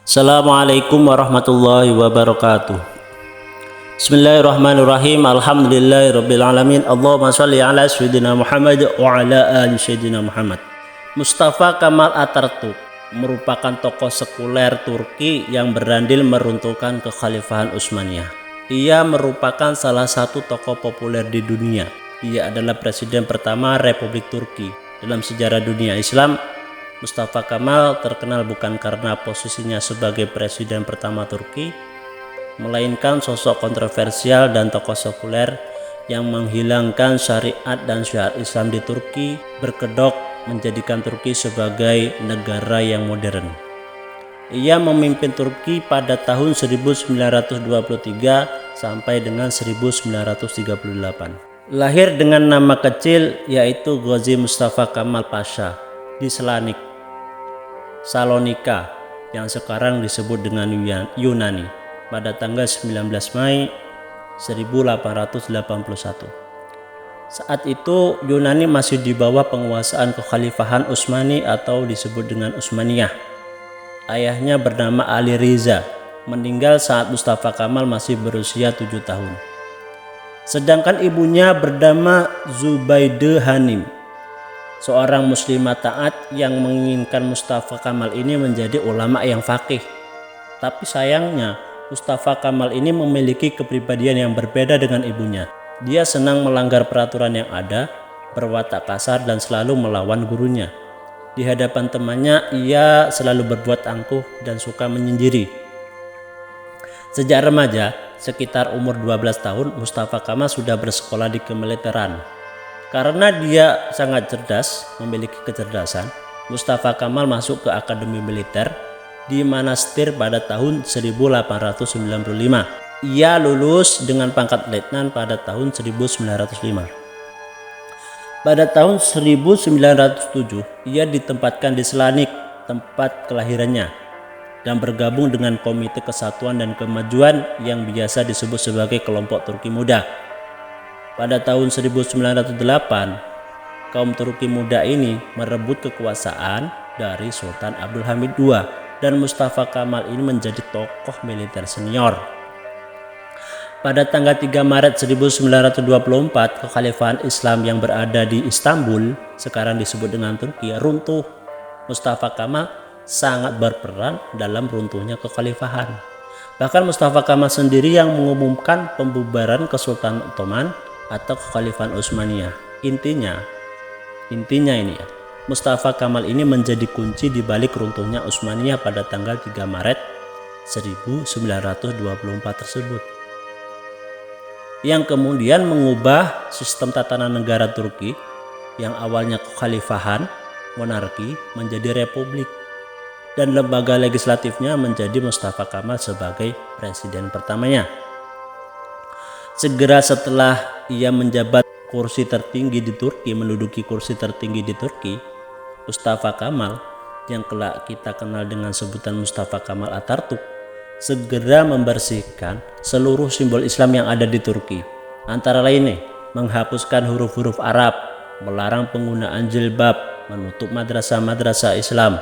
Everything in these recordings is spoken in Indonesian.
Assalamualaikum warahmatullahi wabarakatuh. Bismillahirrahmanirrahim. Alhamdulillahirabbil alamin. Allahumma shalli ala sayyidina Muhammad wa ala ali sayyidina Muhammad. Mustafa Kemal Atatürk merupakan tokoh sekuler Turki yang berandil meruntuhkan kekhalifahan Utsmaniyah. Ia merupakan salah satu tokoh populer di dunia. Ia adalah presiden pertama Republik Turki. Dalam sejarah dunia Islam, Mustafa Kemal terkenal bukan karena posisinya sebagai presiden pertama Turki, melainkan sosok kontroversial dan tokoh sekuler yang menghilangkan syariat dan syiar Islam di Turki, berkedok menjadikan Turki sebagai negara yang modern. Ia memimpin Turki pada tahun 1923 sampai dengan 1938. Lahir dengan nama kecil yaitu Gazi Mustafa Kemal Pasha di Salonika yang sekarang disebut dengan Yunani pada tanggal 19 Mei 1881. Saat itu Yunani masih di bawah penguasaan kekhalifahan Utsmani atau disebut dengan Utsmaniyah. Ayahnya bernama Ali Riza, meninggal saat Mustafa Kemal masih berusia 7 tahun. Sedangkan ibunya bernama Zubaide Hanim, seorang muslimah taat yang menginginkan Mustafa Kemal ini menjadi ulama yang faqih. Tapi sayangnya Mustafa Kemal ini memiliki kepribadian yang berbeda dengan ibunya. Dia senang melanggar peraturan yang ada, berwatak kasar dan selalu melawan gurunya. Di hadapan temannya ia selalu berbuat angkuh dan suka menyinjiri. Sejak remaja, sekitar umur 12 tahun, Mustafa Kemal sudah bersekolah di kemiliteran. Karena dia sangat cerdas, memiliki kecerdasan, Mustafa Kemal masuk ke Akademi Militer di Manastir pada tahun 1895. Ia lulus dengan pangkat letnan pada tahun 1905. Pada tahun 1907, ia ditempatkan di Selanik, tempat kelahirannya, dan bergabung dengan Komite Kesatuan dan Kemajuan yang biasa disebut sebagai Kelompok Turki Muda. Pada tahun 1908, kaum Turki muda ini merebut kekuasaan dari Sultan Abdul Hamid II dan Mustafa Kemal ini menjadi tokoh militer senior. Pada tanggal 3 Maret 1924, kekhalifahan Islam yang berada di Istanbul, sekarang disebut dengan Turki, runtuh. Mustafa Kemal sangat berperan dalam runtuhnya kekhalifahan. Bahkan Mustafa Kemal sendiri yang mengumumkan pembubaran Kesultanan Ottoman atau kekhalifahan Utsmaniyah. Intinya ini ya, Mustafa Kemal ini menjadi kunci di balik runtuhnya Utsmaniyah pada tanggal 3 Maret 1924 tersebut, yang kemudian mengubah sistem tatanan negara Turki yang awalnya kekhalifahan, monarki, menjadi republik, dan lembaga legislatifnya menjadi Mustafa Kemal sebagai presiden pertamanya. Segera setelah ia menjabat kursi tertinggi di Turki, menduduki kursi tertinggi di Turki, Mustafa Kemal yang kelak kita kenal dengan sebutan Mustafa Kemal Atatürk segera membersihkan seluruh simbol Islam yang ada di Turki. Antara lainnya menghapuskan huruf-huruf Arab, melarang penggunaan jilbab, menutup madrasah-madrasah Islam,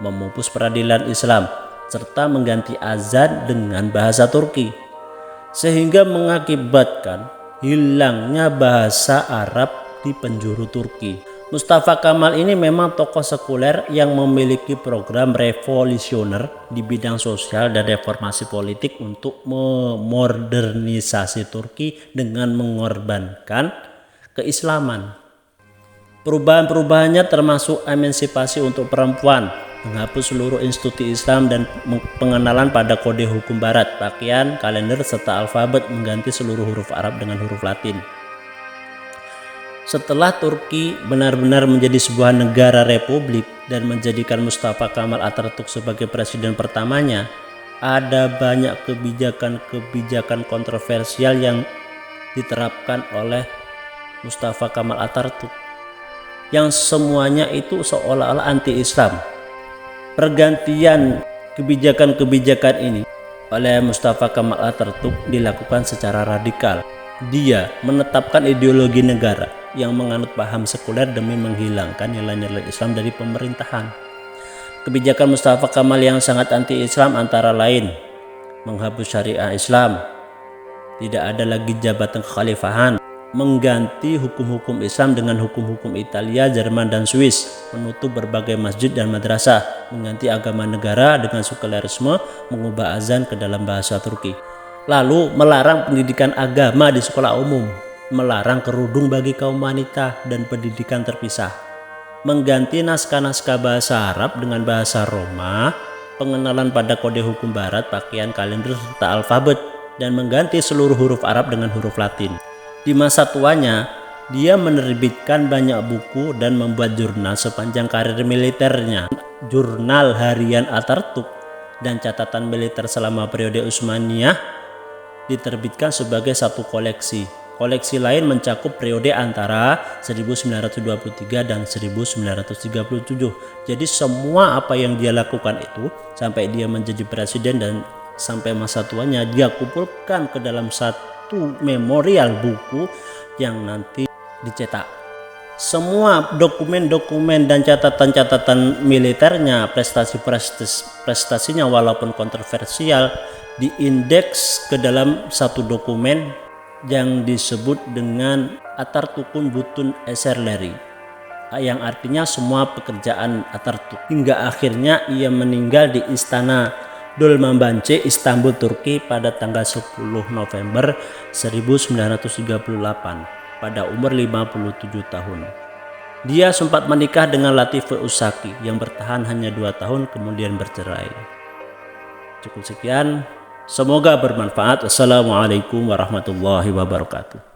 memupus peradilan Islam, serta mengganti azan dengan bahasa Turki, sehingga mengakibatkan hilangnya bahasa Arab di penjuru Turki. Mustafa Kemal ini memang tokoh sekuler yang memiliki program revolusioner di bidang sosial dan reformasi politik untuk memodernisasi Turki dengan mengorbankan keislaman. Perubahan-perubahannya termasuk emansipasi untuk perempuan, menghapus seluruh institusi Islam dan pengenalan pada kode hukum barat, pakaian, kalender, serta alfabet, mengganti seluruh huruf Arab dengan huruf Latin. Setelah Turki benar-benar menjadi sebuah negara republik dan menjadikan Mustafa Kemal Atatürk sebagai presiden pertamanya, ada banyak kebijakan-kebijakan kontroversial yang diterapkan oleh Mustafa Kemal Atatürk, yang semuanya itu seolah-olah anti-Islam. Pergantian kebijakan-kebijakan ini oleh Mustafa Kemal Atatürk dilakukan secara radikal. Dia menetapkan ideologi negara yang menganut paham sekuler demi menghilangkan nilai-nilai Islam dari pemerintahan. Kebijakan Mustafa Kamal yang sangat anti-Islam antara lain menghapus syariah Islam, tidak ada lagi jabatan kekhalifahan, mengganti hukum-hukum Islam dengan hukum-hukum Italia, Jerman, dan Swiss, menutup berbagai masjid dan madrasah, mengganti agama negara dengan sekularisme, mengubah azan ke dalam bahasa Turki. Lalu melarang pendidikan agama di sekolah umum, melarang kerudung bagi kaum wanita dan pendidikan terpisah, mengganti naskah-naskah bahasa Arab dengan bahasa Roma, pengenalan pada kode hukum barat, pakaian, kalender, serta alfabet, dan mengganti seluruh huruf Arab dengan huruf Latin. Di masa tuanya, dia menerbitkan banyak buku dan membuat jurnal sepanjang karir militernya. Jurnal harian Atatürk dan catatan militer selama periode Utsmaniyah diterbitkan sebagai satu koleksi. Koleksi lain mencakup periode antara 1923 dan 1937. Jadi semua apa yang dia lakukan itu sampai dia menjadi presiden dan sampai masa tuanya dia kumpulkan ke dalam satu memorial buku yang nanti dicetak. Semua dokumen-dokumen dan catatan-catatan militernya, prestasinya walaupun kontroversial, diindeks ke dalam satu dokumen yang disebut dengan Atatürk'ün bütün eserleri, yang artinya semua pekerjaan Atatürk, hingga akhirnya ia meninggal di Istana Dolmabahce, Istanbul, Turki pada tanggal 10 November 1938 pada umur 57 tahun. Dia sempat menikah dengan Latife Usaki yang bertahan hanya 2 tahun kemudian bercerai. Cukup sekian. Semoga bermanfaat. Wassalamualaikum warahmatullahi wabarakatuh.